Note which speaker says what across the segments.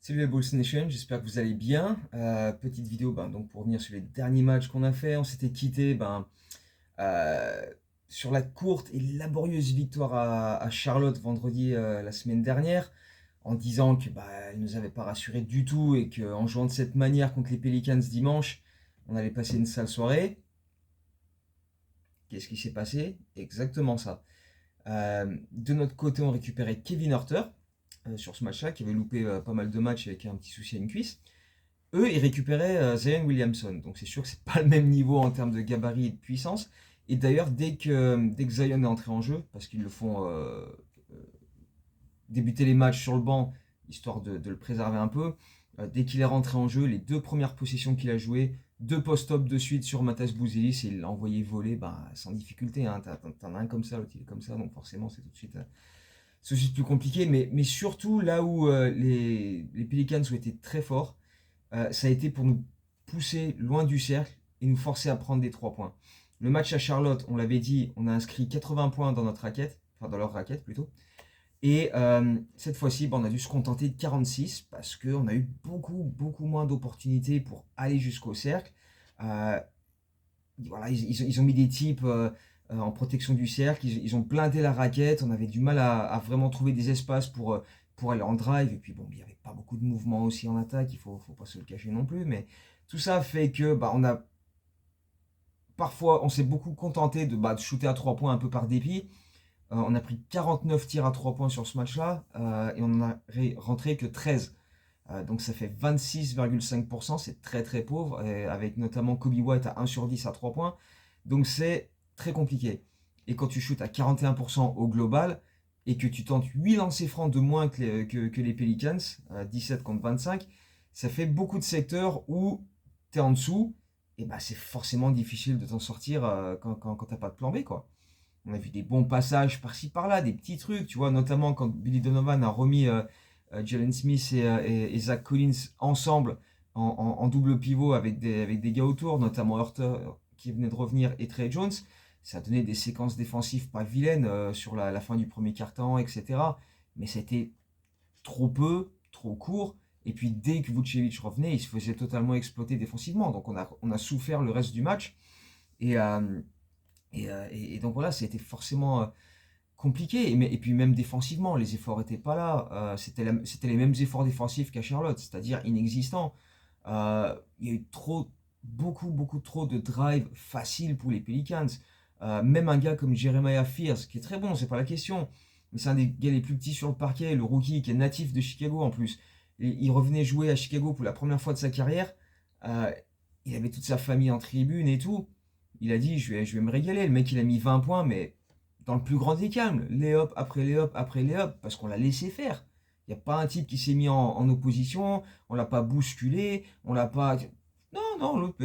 Speaker 1: Salut la Bulls Nation, j'espère que vous allez bien. Petite vidéo donc pour revenir sur les derniers matchs qu'on a fait. On s'était quitté euh, sur la courte et laborieuse victoire à Charlotte vendredi la semaine dernière, en disant que elle nous avait pas rassuré du tout et qu'en jouant de cette manière contre les Pelicans dimanche, on allait passer une sale soirée. Qu'est-ce qui s'est passé? Exactement ça. De notre côté, on récupérait Kevin Huerter sur ce match-là, qui avait loupé pas mal de matchs avec un petit souci à une cuisse. Eux, ils récupéraient Zion Williamson. Donc c'est sûr que c'est pas le même niveau en termes de gabarit et de puissance. Et d'ailleurs, dès que Zion est entré en jeu, parce qu'ils le font débuter les matchs sur le banc, histoire de le préserver un peu, dès qu'il est rentré en jeu, les deux premières possessions qu'il a jouées, deux post-up de suite sur Matas Bouzelis, et il l'a envoyé voler sans difficulté. Hein. T'en as un comme ça, l'autre il est comme ça, donc forcément c'est tout de suite plus compliqué. Mais surtout, là où les Pelicans ont été très forts, ça a été pour nous pousser loin du cercle et nous forcer à prendre des 3 points. Le match à Charlotte, on l'avait dit, on a inscrit 80 points dans notre raquette, enfin dans leur raquette plutôt. Et cette fois-ci, on a dû se contenter de 46 parce qu'on a eu beaucoup moins d'opportunités pour aller jusqu'au cercle. Euh, voilà, ils ont mis des types en protection du cercle, ils ont blindé la raquette, on avait du mal à vraiment trouver des espaces pour aller en drive. Et puis bon, il n'y avait pas beaucoup de mouvements aussi en attaque, faut pas se le cacher non plus. Mais tout ça fait que parfois, on s'est beaucoup contenté de shooter à 3 points un peu par dépit. On a pris 49 tirs à 3 points sur ce match-là et on n'en a rentré que 13. Donc ça fait 26,5%, c'est très très pauvre, avec notamment Kobe White à 1 sur 10 à 3 points. Donc c'est très compliqué. Et quand tu shootes à 41% au global et que tu tentes 8 lancers francs de moins que les Pelicans, 17 contre 25, ça fait beaucoup de secteurs où tu es en dessous et c'est forcément difficile de t'en sortir quand t'as pas de plan B, quoi. On a vu des bons passages par-ci par-là, des petits trucs, tu vois, notamment quand Billy Donovan a remis Jalen Smith et Zach Collins ensemble en double pivot avec des gars autour, notamment Hurter qui venait de revenir et Trey Jones. Ça a donné des séquences défensives pas vilaines sur la fin du premier quart-temps, etc. Mais c'était trop peu, trop court. Et puis dès que Vucevic revenait, il se faisait totalement exploiter défensivement. Donc on a souffert le reste du match. Et, donc voilà, c'était forcément compliqué. Et puis même défensivement, les efforts n'étaient pas là. C'était les mêmes efforts défensifs qu'à Charlotte, c'est-à-dire inexistants. Il y a eu beaucoup trop de drives faciles pour les Pelicans. Même un gars comme Jeremiah Fears, qui est très bon, c'est pas la question, mais c'est un des gars les plus petits sur le parquet, le rookie qui est natif de Chicago en plus. Il revenait jouer à Chicago pour la première fois de sa carrière. Euh, il avait toute sa famille en tribune et tout. Il a dit, je vais me régaler. Le mec, il a mis 20 points, mais dans le plus grand des calmes. Lay-up après lay-up après lay-up, parce qu'on l'a laissé faire. Il n'y a pas un type qui s'est mis en opposition, on l'a pas bousculé, on l'a pas. Non, non, l'autre,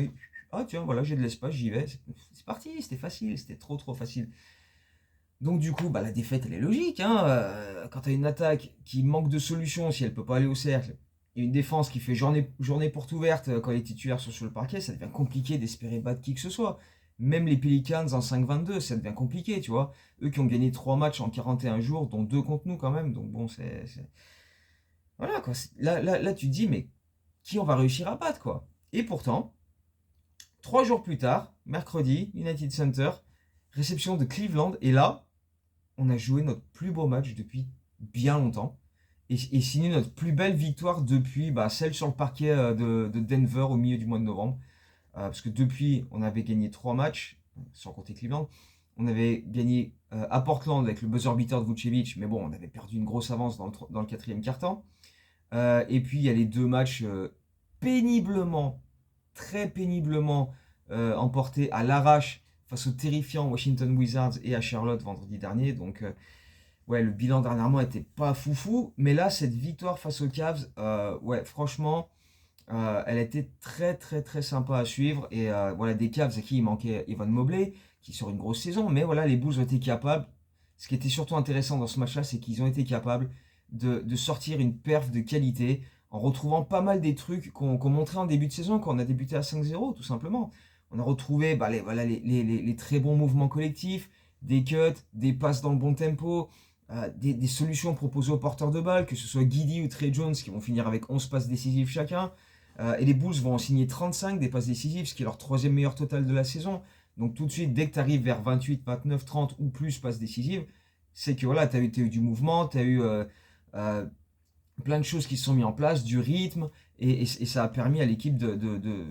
Speaker 1: ah tiens, voilà, j'ai de l'espace, j'y vais. C'est parti, c'était facile, c'était trop facile. Donc du coup, la défaite, elle est logique. Hein. Quand tu as une attaque qui manque de solutions, si elle peut pas aller au cercle, et une défense qui fait journée porte ouverte quand les titulaires sont sur le parquet, ça devient compliqué d'espérer battre qui que ce soit. Même les Pelicans en 5-22, ça devient compliqué, tu vois. Eux qui ont gagné 3 matchs en 41 jours, dont 2 contre nous quand même. Donc bon, voilà, quoi. Là, tu te dis, mais qui on va réussir à battre, quoi. Et pourtant, 3 jours plus tard, mercredi, United Center, réception de Cleveland, et là, on a joué notre plus beau match depuis bien longtemps et signé notre plus belle victoire depuis celle sur le parquet de Denver au milieu du mois de novembre. Parce que depuis, on avait gagné 3 matchs, sans compter Cleveland. On avait gagné à Portland avec le buzzer beater de Vucevic, mais bon, on avait perdu une grosse avance dans le quatrième quart-temps. Et puis, il y a les 2 matchs péniblement, très péniblement emportés à l'arrache face aux terrifiants Washington Wizards et à Charlotte vendredi dernier. Donc, ouais, le bilan dernièrement était pas foufou, mais là, cette victoire face aux Cavs, ouais, franchement, elle a été très sympa à suivre. Et voilà, des Cavs à qui il manquait Evan Mobley, qui sort une grosse saison, mais voilà, les Bulls ont été capables. Ce qui était surtout intéressant dans ce match-là, c'est qu'ils ont été capables de sortir une perf de qualité en retrouvant pas mal des trucs qu'on montrait en début de saison quand on a débuté à 5-0, tout simplement. On a retrouvé les très bons mouvements collectifs, des cuts, des passes dans le bon tempo, des solutions proposées aux porteurs de balles, que ce soit Giddey ou Trey Jones, qui vont finir avec 11 passes décisives chacun. Et les Bulls vont en signer 35 des passes décisives, ce qui est leur troisième meilleur total de la saison. Donc tout de suite, dès que tu arrives vers 28, 29, 30 ou plus passes décisives, c'est que voilà, tu as eu du mouvement, tu as eu euh, plein de choses qui se sont mises en place, du rythme, et ça a permis à l'équipe de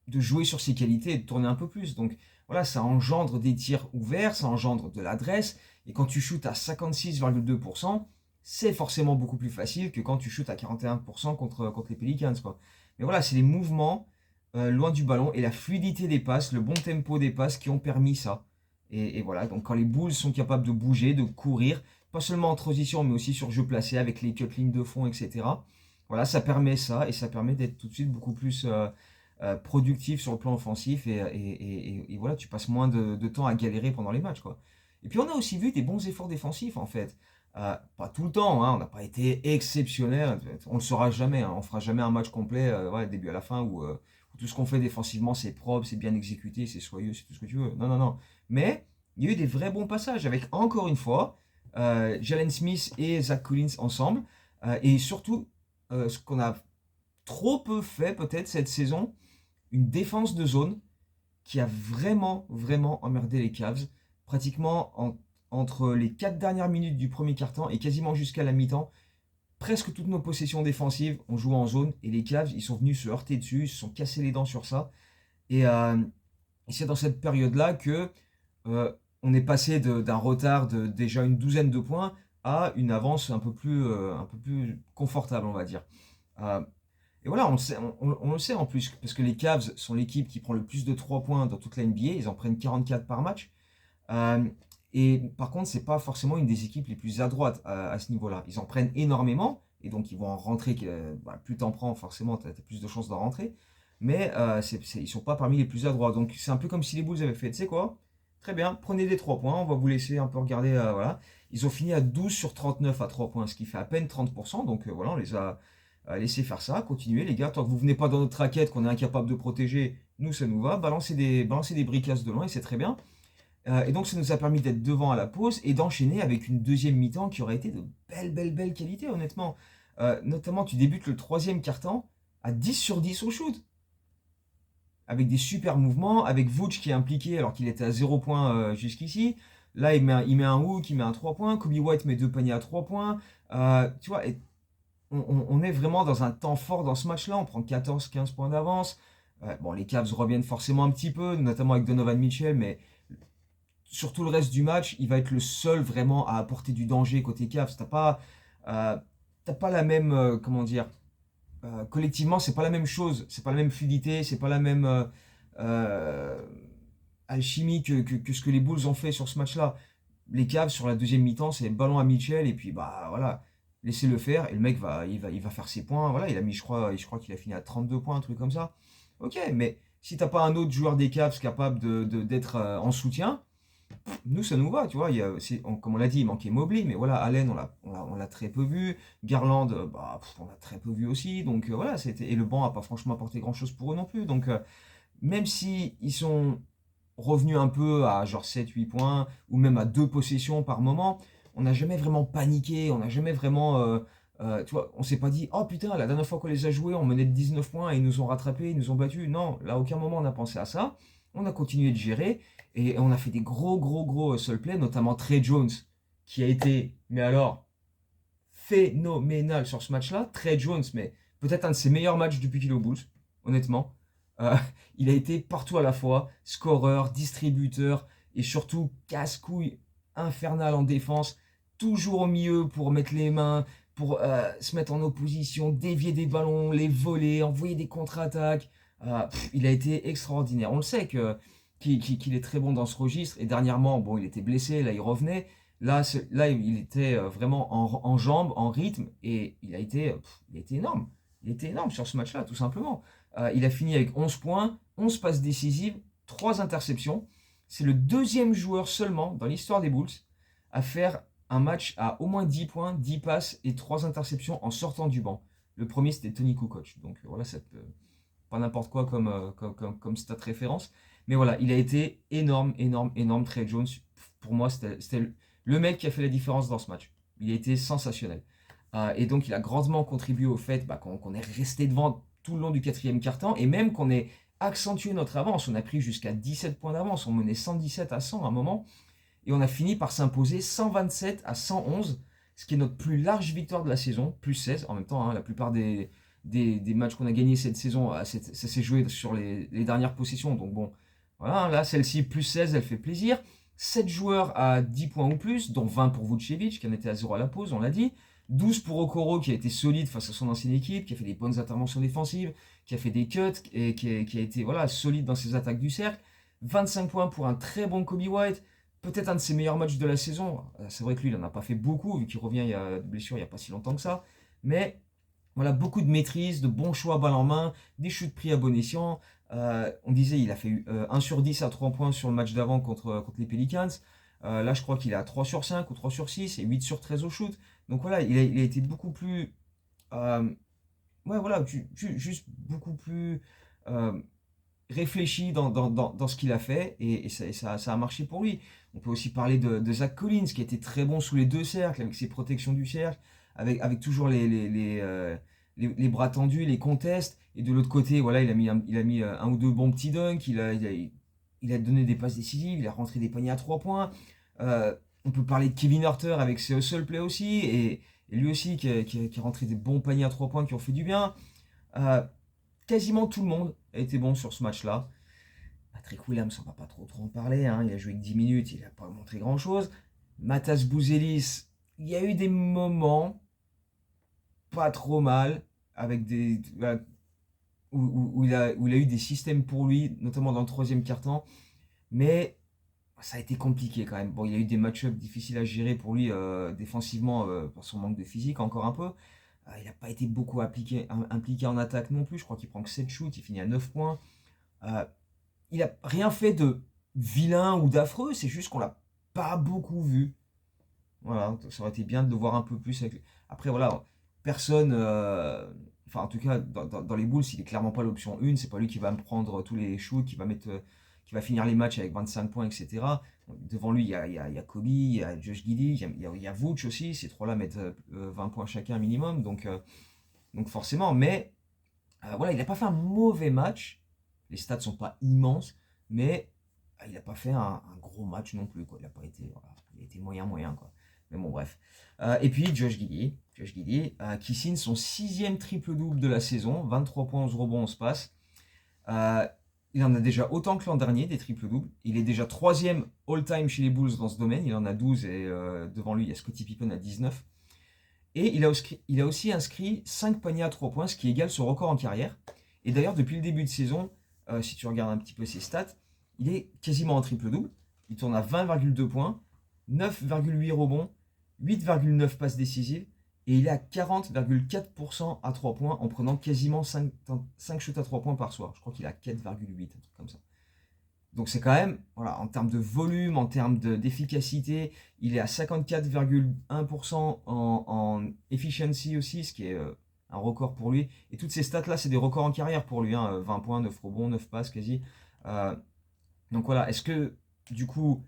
Speaker 1: jouer sur ses qualités et de tourner un peu plus. Donc voilà, ça engendre des tirs ouverts, ça engendre de l'adresse, et quand tu shootes à 56,2%, c'est forcément beaucoup plus facile que quand tu shootes à 41% contre les Pelicans, quoi. Mais voilà, c'est les mouvements loin du ballon et la fluidité des passes, le bon tempo des passes qui ont permis ça. Et voilà, donc quand les Bulls sont capables de bouger, de courir, pas seulement en transition, mais aussi sur jeu placé avec les cut lignes de fond, etc. Voilà, ça permet ça et ça permet d'être tout de suite beaucoup plus productif sur le plan offensif et voilà, tu passes moins de temps à galérer pendant les matchs, quoi. Et puis on a aussi vu des bons efforts défensifs en fait. Pas tout le temps, hein, on n'a pas été exceptionnel, on le saura jamais, hein, on fera jamais un match complet, ouais, début à la fin où tout ce qu'on fait défensivement c'est propre, c'est bien exécuté, c'est soyeux, c'est tout ce que tu veux. Non, non, non. Mais il y a eu des vrais bons passages avec encore une fois Jalen Smith et Zach Collins ensemble. Et surtout, ce qu'on a trop peu fait peut-être cette saison, une défense de zone qui a vraiment, vraiment emmerdé les Cavs. Pratiquement entre les 4 dernières minutes du premier quart-temps et quasiment jusqu'à la mi-temps, presque toutes nos possessions défensives, on jouait en zone et les Cavs, ils sont venus se heurter dessus, ils se sont cassés les dents sur ça. Et c'est dans cette période-là que on est passé d'un retard de déjà une douzaine de points à une avance un peu plus confortable, on va dire. Euh, et voilà, on le sait en plus, parce que les Cavs sont l'équipe qui prend le plus de 3 points dans toute la NBA, ils en prennent 44 par match. Euh, et par contre, c'est pas forcément une des équipes les plus adroites à ce niveau-là. Ils en prennent énormément, et donc ils vont en rentrer, plus t'en prends, forcément, tu as plus de chances d'en rentrer. Mais ils sont pas parmi les plus adroits. Donc c'est un peu comme si les Bulls avaient fait, tu sais quoi? Très bien, prenez des 3 points, on va vous laisser un peu regarder. Voilà. Ils ont fini à 12 sur 39 à 3 points, ce qui fait à peine 30%. Donc voilà, on les a laissés faire ça, continuez les gars. Tant que vous venez pas dans notre raquette, qu'on est incapable de protéger, nous ça nous va. Balancez des bricasses de loin et c'est très bien. Et donc ça nous a permis d'être devant à la pause et d'enchaîner avec une deuxième mi-temps qui aurait été de belle qualité, honnêtement. Notamment, tu débutes le troisième quart-temps à 10 sur 10 au shoot, avec des super mouvements, avec Vooch qui est impliqué alors qu'il était à 0 points jusqu'ici. Là, il met un hook, il met un 3 points. Kobe White met deux paniers à 3 points. Tu vois, et on est vraiment dans un temps fort dans ce match-là. On prend 14-15 points d'avance. Bon, les Cavs reviennent forcément un petit peu, notamment avec Donovan Mitchell, mais sur tout le reste du match, il va être le seul vraiment à apporter du danger côté Cavs. Euh, t'as pas la même, comment dire, collectivement, c'est pas la même chose, c'est pas la même fluidité, c'est pas la même euh, alchimie que ce que les Bulls ont fait sur ce match-là. Les Cavs sur la deuxième mi-temps, c'est ballon à Mitchell et puis bah voilà, laissez-le faire et le mec il va faire ses points. Voilà, il a mis, je crois qu'il a fini à 32 points, un truc comme ça. Ok, mais si t'as pas un autre joueur des Cavs capable d'être en soutien, nous, ça nous va, tu vois. Comme on l'a dit, il manquait Mobley, mais voilà, Allen, on l'a très peu vu. Garland, on l'a très peu vu aussi. Donc voilà, et le banc n'a pas franchement apporté grand-chose pour eux non plus. Donc même si ils sont revenus un peu à genre 7-8 points, ou même à 2 possessions par moment, on n'a jamais vraiment paniqué, on n'a jamais vraiment. Tu vois, on s'est pas dit, oh putain, la dernière fois qu'on les a joués, on menait de 19 points et ils nous ont rattrapés, ils nous ont battus. Non, là, à aucun moment on a pensé à ça. On a continué de gérer et on a fait des gros hustle plays, notamment Trey Jones, qui a été, mais alors, phénoménal sur ce match-là. Trey Jones, mais peut-être un de ses meilleurs matchs depuis qu'il est aux Bulls, honnêtement. Euh, il a été partout à la fois, scoreur, distributeur et surtout casse-couille infernal en défense, toujours au milieu pour mettre les mains, pour se mettre en opposition, dévier des ballons, les voler, envoyer des contre-attaques. Il a été extraordinaire. On le sait qu'il est très bon dans ce registre. Et dernièrement, bon, il était blessé, là il revenait. Là il était vraiment en jambes, en rythme, et il a été énorme. Il était énorme sur ce match-là, tout simplement. Il a fini avec 11 points, 11 passes décisives, 3 interceptions. C'est le deuxième joueur seulement dans l'histoire des Bulls à faire un match à au moins 10 points, 10 passes et 3 interceptions en sortant du banc. Le premier, c'était Tony Kukoc. Donc voilà, c'est pas n'importe quoi comme stat référence. Mais voilà, il a été énorme, Trey Jones. Pour moi, c'était le mec qui a fait la différence dans ce match. Il a été sensationnel. Et donc, il a grandement contribué au fait qu'on est resté devant tout le long du quatrième quart-temps et même qu'on ait accentué notre avance. On a pris jusqu'à 17 points d'avance. On menait 117-100 à un moment. Et on a fini par s'imposer 127-111, ce qui est notre plus large victoire de la saison, plus 16. En même temps, hein, la plupart des matchs qu'on a gagnés cette saison, ça s'est joué sur les dernières possessions. Donc bon, voilà, là, celle-ci, plus 16, elle fait plaisir. 7 joueurs à 10 points ou plus, dont 20 pour Vucevic, qui en était à 0 à la pause, on l'a dit. 12 pour Okoro, qui a été solide face à son ancienne équipe, qui a fait des bonnes interventions défensives, qui a fait des cuts, et qui a été voilà, solide dans ses attaques du cercle. 25 points pour un très bon Kobe White, peut-être un de ses meilleurs matchs de la saison. C'est vrai que lui, il n'en a pas fait beaucoup, vu qu'il revient de blessure il n'y a pas si longtemps que ça. Mais voilà, beaucoup de maîtrise, de bons choix balle en main, des shoots pris à bon escient. On disait il a fait 1 sur 10 à 3 points sur le match d'avant contre les Pelicans. Là, je crois qu'il est à 3 sur 5 ou 3 sur 6 et 8 sur 13 au shoot. Donc voilà, il a été beaucoup plus. Ouais, voilà, juste beaucoup plus réfléchi dans ce qu'il a fait et ça a marché pour lui. On peut aussi parler de Zach Collins qui était très bon sous les deux cercles, avec ses protections du cercle, avec toujours les bras tendus, les contests. Et de l'autre côté, voilà, il a mis un ou deux bons petits dunks, il a donné des passes décisives, il a rentré des paniers à 3 points. On peut parler de Kevin Huerter avec ses hustle play aussi, et lui aussi qui a rentré des bons paniers à 3 points qui ont fait du bien. Euh, Quasiment tout le monde a été bon sur ce match-là. Patrick Williams, on va pas trop en parler, hein. Il a joué que 10 minutes, il n'a pas montré grand-chose. Matas Bouzelis, il y a eu des moments pas trop mal, avec où il a eu des systèmes pour lui, notamment dans le troisième quart-temps, mais ça a été compliqué quand même. Bon, il y a eu des match-ups difficiles à gérer pour lui défensivement par son manque de physique, encore un peu. Il n'a pas été beaucoup impliqué en attaque non plus. Je crois qu'il prend que 7 shoots, il finit à 9 points. Euh, il n'a rien fait de vilain ou d'affreux, c'est juste qu'on l'a pas beaucoup vu. Voilà, ça aurait été bien de le voir un peu plus avec. Après, voilà, personne. Enfin, en tout cas, dans les Bulls, il est clairement pas l'option 1. C'est pas lui qui va me prendre tous les shoots, qui va finir les matchs avec 25 points, etc. Devant lui, il y a Kobe, il y a Josh Giddey, il y a Vooch aussi. Ces trois-là mettent 20 points chacun minimum. Donc forcément, mais voilà, il n'a pas fait un mauvais match. Les stats sont pas immenses, mais il n'a pas fait un gros match non plus, quoi. Il a été moyen, quoi. Mais bon, bref. Et puis Josh Giddey, qui signe son 6e triple-double de la saison, 23 points, 11 rebonds, 11 passes. Il en a déjà autant que l'an dernier, des triple-doubles. Il est déjà 3e all-time chez les Bulls dans ce domaine. Il en a 12 et devant lui, il y a Scottie Pippen à 19. Et il a aussi inscrit 5 paniers à 3 points, ce qui égale son record en carrière. Et d'ailleurs, depuis le début de saison, si tu regardes un petit peu ses stats, il est quasiment en triple-double. Il tourne à 20,2 points, 9,8 rebonds, 8,9 passes décisives, et il est à 40,4% à 3 points en prenant quasiment 5 shoots à 3 points par soir. Je crois qu'il a 4,8, un truc comme ça. Donc c'est quand même, voilà, en termes de volume, en termes d'efficacité, il est à 54,1% en efficiency aussi, ce qui est un record pour lui. Et toutes ces stats-là, c'est des records en carrière pour lui, hein, 20 points, 9 rebonds, 9 passes quasi. Euh, donc voilà, est-ce que du coup,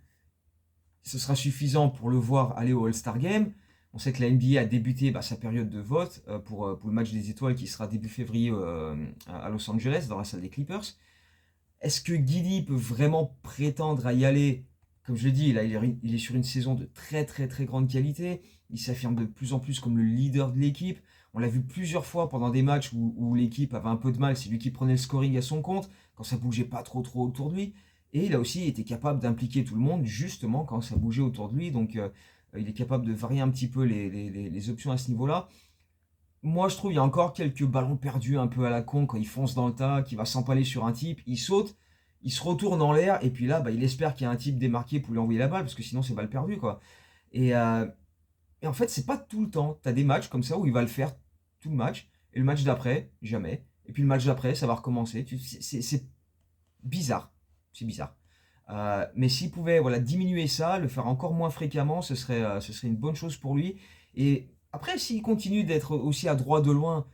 Speaker 1: ce sera suffisant pour le voir aller au All-Star Game? On sait que la NBA a débuté sa période de vote pour le match des étoiles qui sera début février à Los Angeles, dans la salle des Clippers. Est-ce que Giddey peut vraiment prétendre à y aller? Comme je l'ai dit, là, il est sur une saison de très très très grande qualité. Il s'affirme de plus en plus comme le leader de l'équipe. On l'a vu plusieurs fois pendant des matchs où l'équipe avait un peu de mal. C'est lui qui prenait le scoring à son compte, quand ça bougeait pas trop autour de lui. Et il a aussi été capable d'impliquer tout le monde, justement, quand ça bougeait autour de lui. Donc il est capable de varier un petit peu les options à ce niveau-là. Moi, je trouve qu'il y a encore quelques ballons perdus un peu à la con quand il fonce dans le tas, qu'il va s'empaler sur un type, il saute, il se retourne en l'air, et puis là, il espère qu'il y a un type démarqué pour lui envoyer la balle, parce que sinon, c'est balle perdue, quoi. Et, euh, et en fait, c'est pas tout le temps. T'as des matchs comme ça où il va le faire tout le match, et le match d'après, jamais. Et puis le match d'après, ça va recommencer. C'est bizarre. C'est bizarre. Mais s'il pouvait voilà, diminuer ça, le faire encore moins fréquemment, ce serait une bonne chose pour lui. Et après, s'il continue d'être aussi adroit de loin,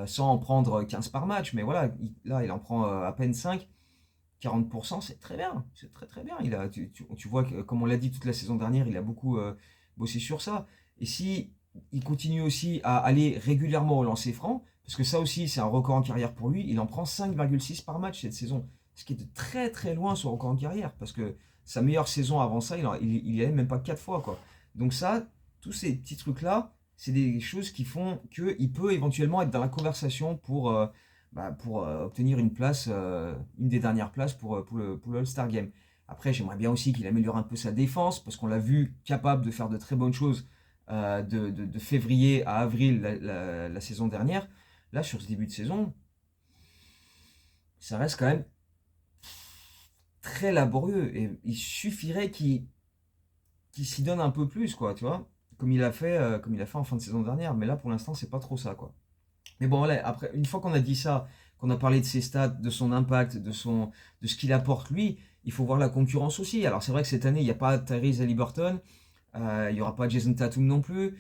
Speaker 1: sans en prendre 15 par match, mais voilà, là, il en prend à peine 5. 40%, c'est très bien, c'est très très bien. Tu vois que, comme on l'a dit toute la saison dernière, il a beaucoup bossé sur ça. Et si il continue aussi à aller régulièrement au lancer franc, parce que ça aussi c'est un record en carrière pour lui, il en prend 5,6 par match cette saison, ce qui est de très très loin son record en carrière, parce que sa meilleure saison avant ça, il y allait même pas 4 fois, quoi. Donc ça, tous ces petits trucs-là, c'est des choses qui font qu'il peut éventuellement être dans la conversation pour obtenir une place, une des dernières places pour le All-Star Game. Après, j'aimerais bien aussi qu'il améliore un peu sa défense, parce qu'on l'a vu capable de faire de très bonnes choses de février à avril la saison dernière. Là, sur ce début de saison, ça reste quand même très laborieux. Et il suffirait qu'il s'y donne un peu plus, quoi, tu vois, comme il a fait en fin de saison dernière. Mais là, pour l'instant, c'est pas trop ça, quoi. Mais bon, voilà, après, une fois qu'on a dit ça, qu'on a parlé de ses stats, de son impact, de ce qu'il apporte lui, il faut voir la concurrence aussi. Alors c'est vrai que cette année, il n'y a pas Tyrese Haliburton, il n'y aura pas Jason Tatum non plus.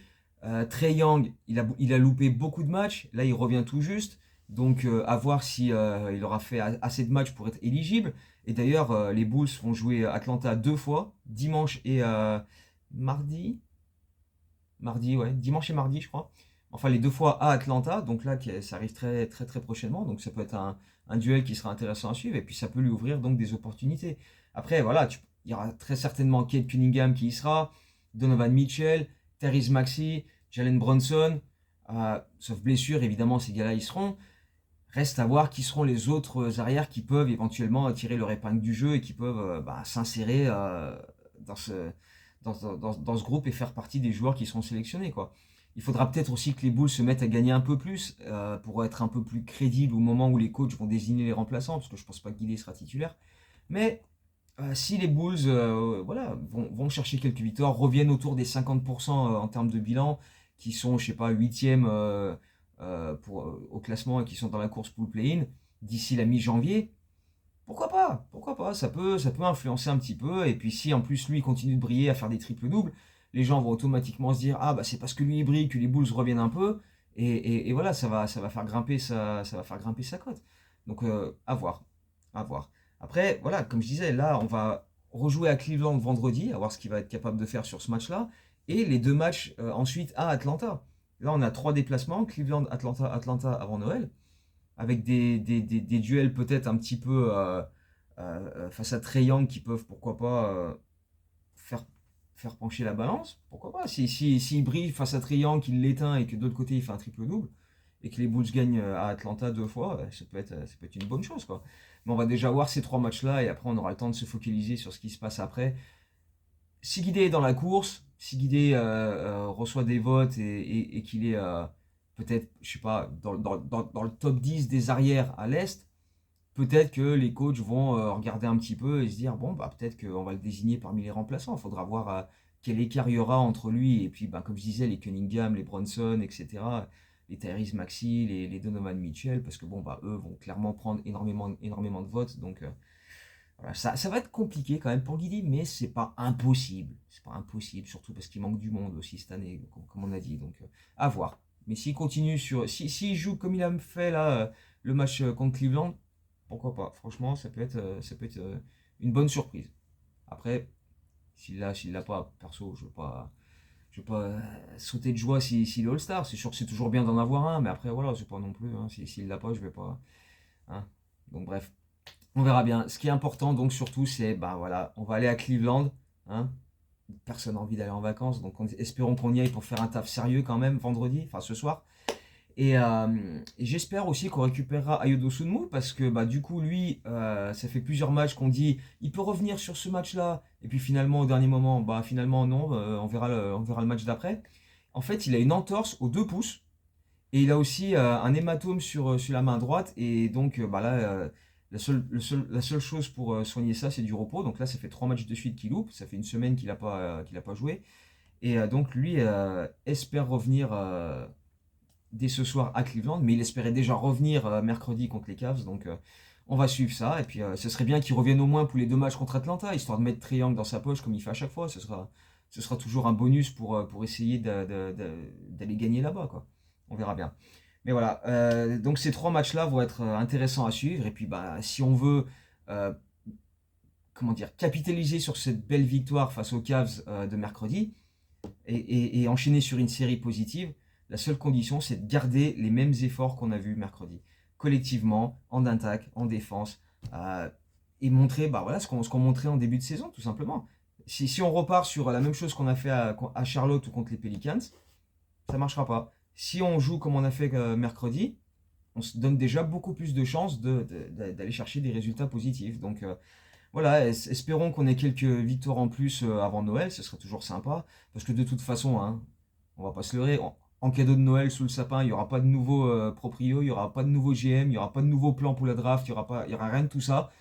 Speaker 1: Trae Young, il a loupé beaucoup de matchs. Là, il revient tout juste. Donc, à voir si il aura fait assez de matchs pour être éligible. Et d'ailleurs, les Bulls vont jouer Atlanta 2 fois, dimanche et mardi. Mardi, ouais, dimanche et mardi, je crois. Enfin, les 2 fois à Atlanta. Donc là, ça arrive très, très, très prochainement. Donc, ça peut être un duel qui sera intéressant à suivre. Et puis, ça peut lui ouvrir donc des opportunités. Après, voilà, il y aura très certainement Kate Cunningham qui y sera, Donovan Mitchell, Therese Maxey, Jalen Brunson. Sauf blessure, évidemment, ces gars-là y seront. Reste à voir qui seront les autres arrières qui peuvent éventuellement tirer leur épingle du jeu et qui peuvent s'insérer dans ce groupe et faire partie des joueurs qui seront sélectionnés, quoi. Il faudra peut-être aussi que les Bulls se mettent à gagner un peu plus pour être un peu plus crédibles au moment où les coachs vont désigner les remplaçants, parce que je pense pas que Guillet sera titulaire. Mais si les Bulls voilà, vont chercher quelques victoires, reviennent autour des 50% en termes de bilan, qui sont, je sais pas, 8e au classement et qui sont dans la course pour le play-in, d'ici la mi-janvier, pourquoi pas? Pourquoi pas? Ça peut influencer un petit peu. Et puis si en plus lui continue de briller à faire des triples-doubles, les gens vont automatiquement se dire ah bah c'est parce que lui il brille que les Bulls reviennent un peu. Et voilà, ça va faire grimper sa cote. Donc à voir. À voir. Après, voilà, comme je disais, là on va rejouer à Cleveland vendredi, à voir ce qu'il va être capable de faire sur ce match-là. Et les 2 matchs ensuite à Atlanta. Là on a 3 déplacements, Cleveland, Atlanta, Atlanta avant Noël avec des duels peut-être un petit peu face à Trae Young qui peuvent, pourquoi pas, faire, faire pencher la balance. Pourquoi pas? S'il brille face à Trae Young, qu'il l'éteint et que de l'autre côté il fait un triple-double, et que les Bulls gagnent à Atlanta 2 fois, ça peut être une bonne chose, quoi. Mais on va déjà voir ces 3 matchs-là et après on aura le temps de se focaliser sur ce qui se passe après. Si Guidé est dans la course, si Guidé reçoit des votes et qu'il est peut-être, je sais pas, dans le top 10 des arrières à l'Est, peut-être que les coachs vont regarder un petit peu et se dire, bon, bah, peut-être qu'on va le désigner parmi les remplaçants. Il faudra voir quel écart il y aura entre lui et puis, bah, comme je disais, les Cunningham, les Bronson, etc., les Tyrese Maxey, les Donovan Mitchell, parce que bon, bah, eux vont clairement prendre énormément, énormément de votes. Donc, voilà, ça va être compliqué quand même pour Guidi, mais c'est pas impossible. C'est pas impossible, surtout parce qu'il manque du monde aussi cette année, comme on a dit. Donc, à voir. Mais s'il continue s'il joue comme il a fait là, le match contre Cleveland, pourquoi pas. Franchement, ça peut être une bonne surprise. Après, s'il l'a pas, perso, je veux pas sauter de joie s'il est All-Star. C'est sûr que c'est toujours bien d'en avoir un, mais après, voilà, c'est pas non plus. Hein, s'il l'a pas, je vais pas. Hein. Donc, bref. On verra bien. Ce qui est important, donc, surtout, c'est, bah voilà, on va aller à Cleveland. Hein. Personne n'a envie d'aller en vacances, donc espérons qu'on y aille pour faire un taf sérieux quand même vendredi, enfin ce soir. Et j'espère aussi qu'on récupérera Ayodo Sunmu parce que bah, du coup, lui, ça fait plusieurs matchs qu'on dit il peut revenir sur ce match-là. Et puis finalement, au dernier moment, bah finalement, non, on verra le match d'après. En fait, il a une entorse aux 2 pouces et il a aussi un hématome sur la main droite. Et donc, bah là, la seule chose pour soigner ça, c'est du repos. Donc là, ça fait 3 matchs de suite qu'il loupe. Ça fait une semaine qu'il a pas joué. Et donc, lui espère revenir dès ce soir à Cleveland, mais il espérait déjà revenir mercredi contre les Cavs, donc on va suivre ça, et puis ce serait bien qu'il revienne au moins pour les 2 matchs contre Atlanta, histoire de mettre Trae dans sa poche comme il fait à chaque fois, ce sera toujours un bonus pour essayer d'aller gagner là-bas, quoi. On verra bien. Mais voilà, donc ces 3 matchs-là vont être intéressants à suivre, et puis bah, si on veut comment dire, capitaliser sur cette belle victoire face aux Cavs de mercredi et enchaîner sur une série positive. La seule condition, c'est de garder les mêmes efforts qu'on a vus mercredi, collectivement, en attaque, en défense, et montrer bah, voilà, ce qu'on montrait en début de saison, tout simplement. Si on repart sur la même chose qu'on a fait à Charlotte ou contre les Pelicans, ça ne marchera pas. Si on joue comme on a fait mercredi, on se donne déjà beaucoup plus de chances d'aller chercher des résultats positifs. Donc voilà, espérons qu'on ait quelques victoires en plus avant Noël, ce serait toujours sympa. Parce que de toute façon, hein, on va pas se leurrer, en cadeau de Noël sous le sapin, il n'y aura pas de nouveau proprio, il n'y aura pas de nouveau GM, il n'y aura pas de nouveau plan pour la draft, il y aura rien de tout ça.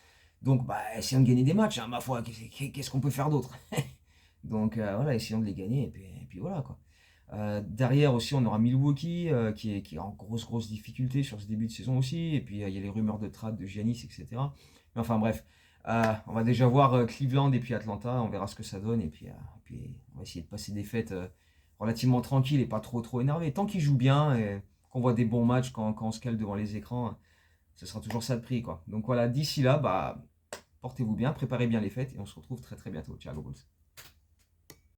Speaker 1: Donc bah, essayons de gagner des matchs, hein, ma foi, qu'est-ce qu'on peut faire d'autre? Donc voilà, essayons de les gagner, et puis voilà quoi. Derrière aussi, on aura Milwaukee qui est en grosse difficulté sur ce début de saison aussi. Et puis il y a les rumeurs de trade de Giannis, etc. Mais enfin bref, on va déjà voir Cleveland et puis Atlanta. On verra ce que ça donne. Et puis on va essayer de passer des fêtes relativement tranquilles et pas trop énervés. Tant qu'ils jouent bien et qu'on voit des bons matchs quand on se cale devant les écrans, ce sera toujours ça de prix, quoi. Donc voilà, d'ici là, bah, portez-vous bien, préparez bien les fêtes et on se retrouve très bientôt. Ciao, Bulls.